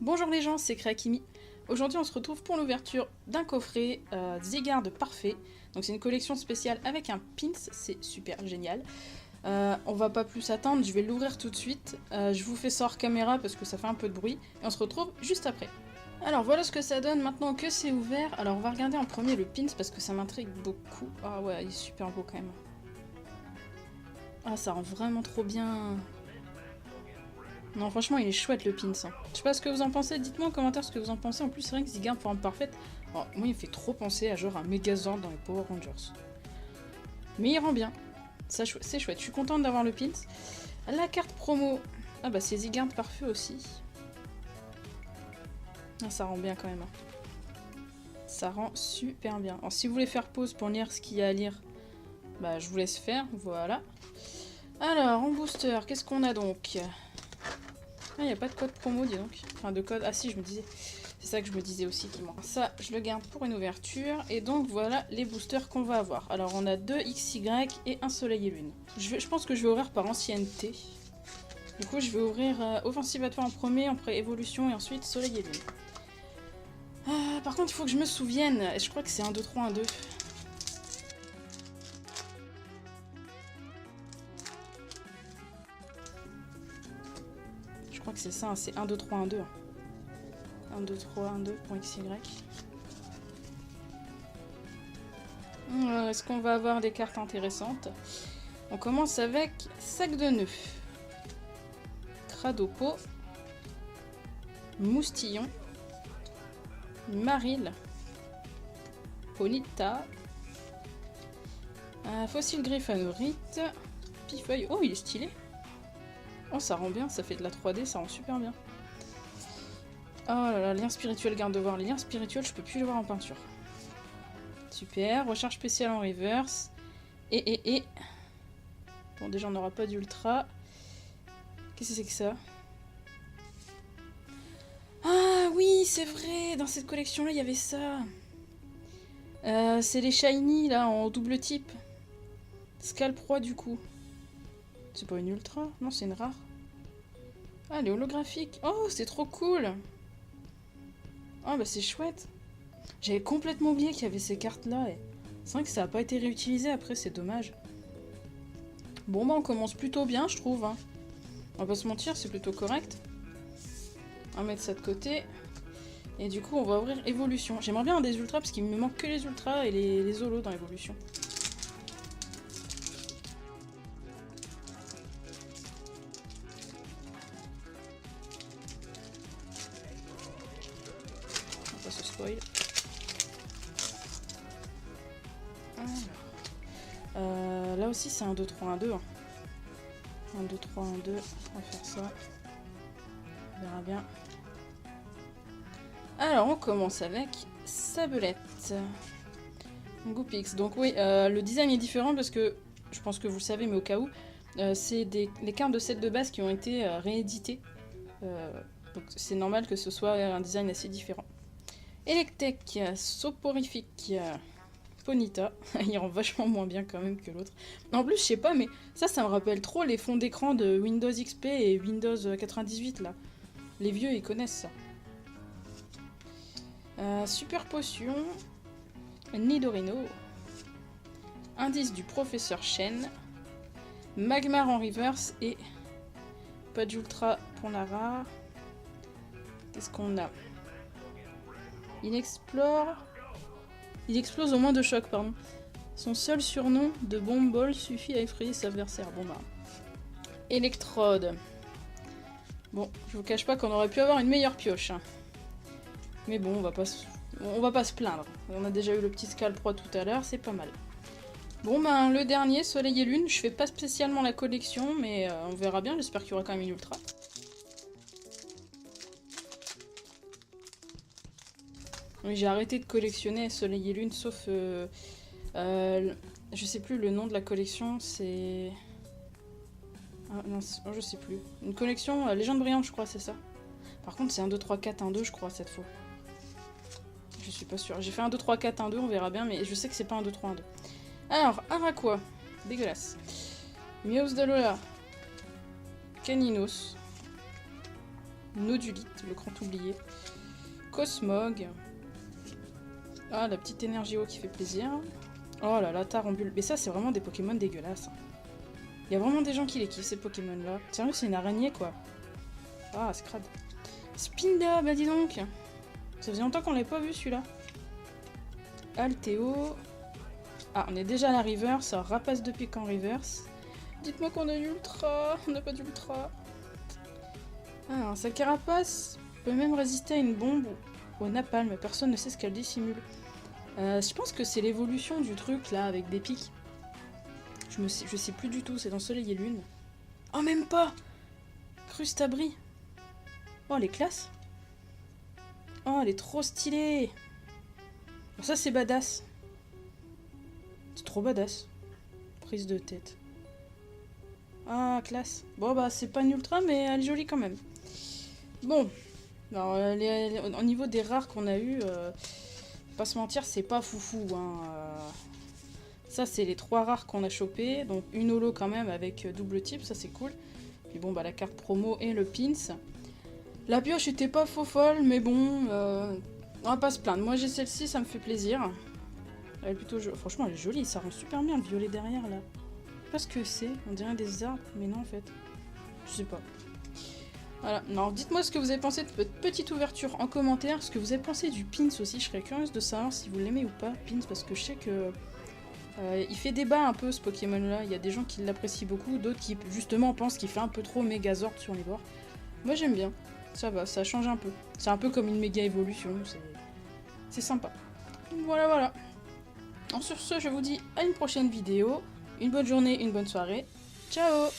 Bonjour les gens, c'est Kreakimi. Aujourd'hui on se retrouve pour l'ouverture d'un coffret Zygarde Parfait. Donc c'est une collection spéciale avec un pins, c'est super génial. On va pas plus attendre, je vais l'ouvrir tout de suite. Je vous fais ça hors caméra parce que ça fait un peu de bruit. Et on se retrouve juste après. Alors voilà ce que ça donne maintenant que c'est ouvert. Alors on va regarder en premier le pins parce que ça m'intrigue beaucoup. Ah ouais, il est super beau quand même. Ah ça rend vraiment trop bien. Non, franchement, il est chouette le pins. Hein. Je sais pas ce que vous en pensez, dites-moi en commentaire ce que vous en pensez. En plus, c'est vrai que Zygarde forme parfaite. Bon, moi, il me fait trop penser à genre un Megazord dans les Power Rangers. Mais il rend bien. C'est chouette, je suis contente d'avoir le pins. La carte promo. Ah bah, c'est Zygarde Parfait aussi. Ah, ça rend bien quand même. Hein. Ça rend super bien. Alors, si vous voulez faire pause pour lire ce qu'il y a à lire, bah, je vous laisse faire. Voilà. Alors, en booster, qu'est-ce qu'on a donc ? Ah, il n'y a pas de code promo, dis donc. Enfin, de code... Ah si, je me disais. C'est ça que je me disais aussi qui manque. Ça, je le garde pour une ouverture. Et donc, voilà les boosters qu'on va avoir. Alors, on a 2 XY et un Soleil et Lune. Je pense que je vais ouvrir par ancienneté. Du coup, je vais ouvrir Offensive à toi en premier, après Évolution et ensuite Soleil et Lune. Par contre, il faut que je me souvienne. Et je crois que c'est 1, 2, 3, 1, 2. Je crois que c'est ça, hein, c'est 1, 2, 3, 1, 2. 1, 2, 3, 1, 2 pour XY. Est-ce qu'on va avoir des cartes intéressantes? On commence avec Sac de nœuds, Cradopo, Moustillon, Maril, Ponyta, Fossile Griffanorite, Pifeuille. Oh, il est stylé! Oh, ça rend bien, ça fait de la 3D, ça rend super bien. Oh là là, lien spirituel, garde de voir. Les liens spirituels, je peux plus les voir en peinture. Super, recharge spéciale en reverse. Et. Bon, déjà, on n'aura pas d'ultra. Qu'est-ce que c'est que ça? Ah oui, c'est vrai, dans cette collection-là, il y avait ça. C'est les shiny, là, en double type. Scalp Roi, du coup. C'est pas une ultra? Non, c'est une rare. Ah, elle est holographique. Oh, c'est trop cool. Ah, bah c'est chouette. J'avais complètement oublié qu'il y avait ces cartes-là. C'est vrai que ça n'a pas été réutilisé après, c'est dommage. Bon, bah on commence plutôt bien, je trouve. Hein. On va pas se mentir, c'est plutôt correct. On va mettre ça de côté. Et du coup, on va ouvrir Évolution. J'aimerais bien un des ultras parce qu'il me manque que les ultras et les holos dans Évolution. On va pas se spoil. Là aussi, c'est 1, 2, 3, 1, 2. 1, 2, 3, 1, 2. On va faire ça. On verra bien. Alors, on commence avec Sabelette. Goopix. Donc oui, le design est différent parce que, je pense que vous le savez, mais au cas où, c'est les cartes de set de base qui ont été rééditées. Donc c'est normal que ce soit un design assez différent. Electek, Soporifique, Ponyta. Il rend vachement moins bien quand même que l'autre. En plus, je sais pas, mais ça me rappelle trop les fonds d'écran de Windows XP et Windows 98 là. Les vieux, ils connaissent ça. Super Potion, Nidorino, Indice du Professeur Shen, Magmar en reverse et pas d'ultra pour la rare. Qu'est-ce qu'on a? Il explose au moins de choc, pardon. Son seul surnom de bombe ball suffit à effrayer ses adversaires. Bon bah. Électrode. Bon, je vous cache pas qu'on aurait pu avoir une meilleure pioche. Hein. Mais bon, on va pas se plaindre. On a déjà eu le petit Scalp Roi tout à l'heure, c'est pas mal. Bon ben, le dernier, Soleil et Lune, je fais pas spécialement la collection, mais on verra bien, j'espère qu'il y aura quand même une ultra. Oui, j'ai arrêté de collectionner Soleil et Lune, sauf... je sais plus le nom de la collection, c'est... Ah non, je sais plus. Une collection Légende Brillante, je crois, c'est ça. Par contre, c'est 1, 2, 3, 4, 1, 2, je crois, cette fois. Je suis pas sûre. J'ai fait 1, 2, 3, 4, 1, 2, on verra bien, mais je sais que c'est pas 1, 2, 3, 1, 2. Alors, Araqua. Dégueulasse. Mios d'Alola. Caninos. Nodulite, le grand oublié. Cosmog. Ah, la petite énergie eau qui fait plaisir. Oh là là, Tarambule. Mais ça, c'est vraiment des Pokémon dégueulasses. Il y a vraiment des gens qui les kiffent, ces Pokémon-là. Sérieux, c'est une araignée, quoi. Ah, c'est crade. Spinda, bah dis donc. Ça faisait longtemps qu'on l'avait pas vu, celui-là. Alteo. Ah, on est déjà à la reverse. Alors, rapace de pique en reverse. Dites-moi qu'on a l'ultra. On n'a pas d'ultra. Ah, sa carapace peut même résister à une bombe ou au napalm. Personne ne sait ce qu'elle dissimule. Je pense que c'est l'évolution du truc, là, avec des pics. Je sais plus du tout. C'est dans Soleil et Lune. Oh, même pas. Crustabri. Oh, elle est classe. Oh, elle est trop stylée. Oh, ça, c'est badass. C'est trop badass. Prise de tête. Ah, classe. Bon, bah, c'est pas une ultra, mais elle est jolie quand même. Bon. Alors, au niveau des rares qu'on a eu, pas se mentir, c'est pas foufou. Hein. Ça, c'est les 3 rares qu'on a chopés. Donc, une holo quand même avec double type, ça c'est cool. Puis bon, bah, la carte promo et le pins. La pioche était pas faux folle, mais bon, on va pas se plaindre. Moi, j'ai celle-ci, ça me fait plaisir. Elle est plutôt jolie. Franchement, elle est jolie, ça rend super bien le violet derrière là. Je sais pas ce que c'est, on dirait des arbres, mais non en fait. Je sais pas. Voilà, alors dites-moi ce que vous avez pensé de cette petite ouverture en commentaire, ce que vous avez pensé du pins aussi, je serais curieuse de savoir si vous l'aimez ou pas, pins, parce que je sais que il fait débat un peu ce Pokémon là, il y a des gens qui l'apprécient beaucoup, d'autres qui justement pensent qu'il fait un peu trop Megazord sur les bords. Moi j'aime bien, ça va, ça change un peu. C'est un peu comme une méga évolution, c'est sympa. Voilà, voilà. Alors sur ce, je vous dis à une prochaine vidéo, une bonne journée, une bonne soirée, ciao!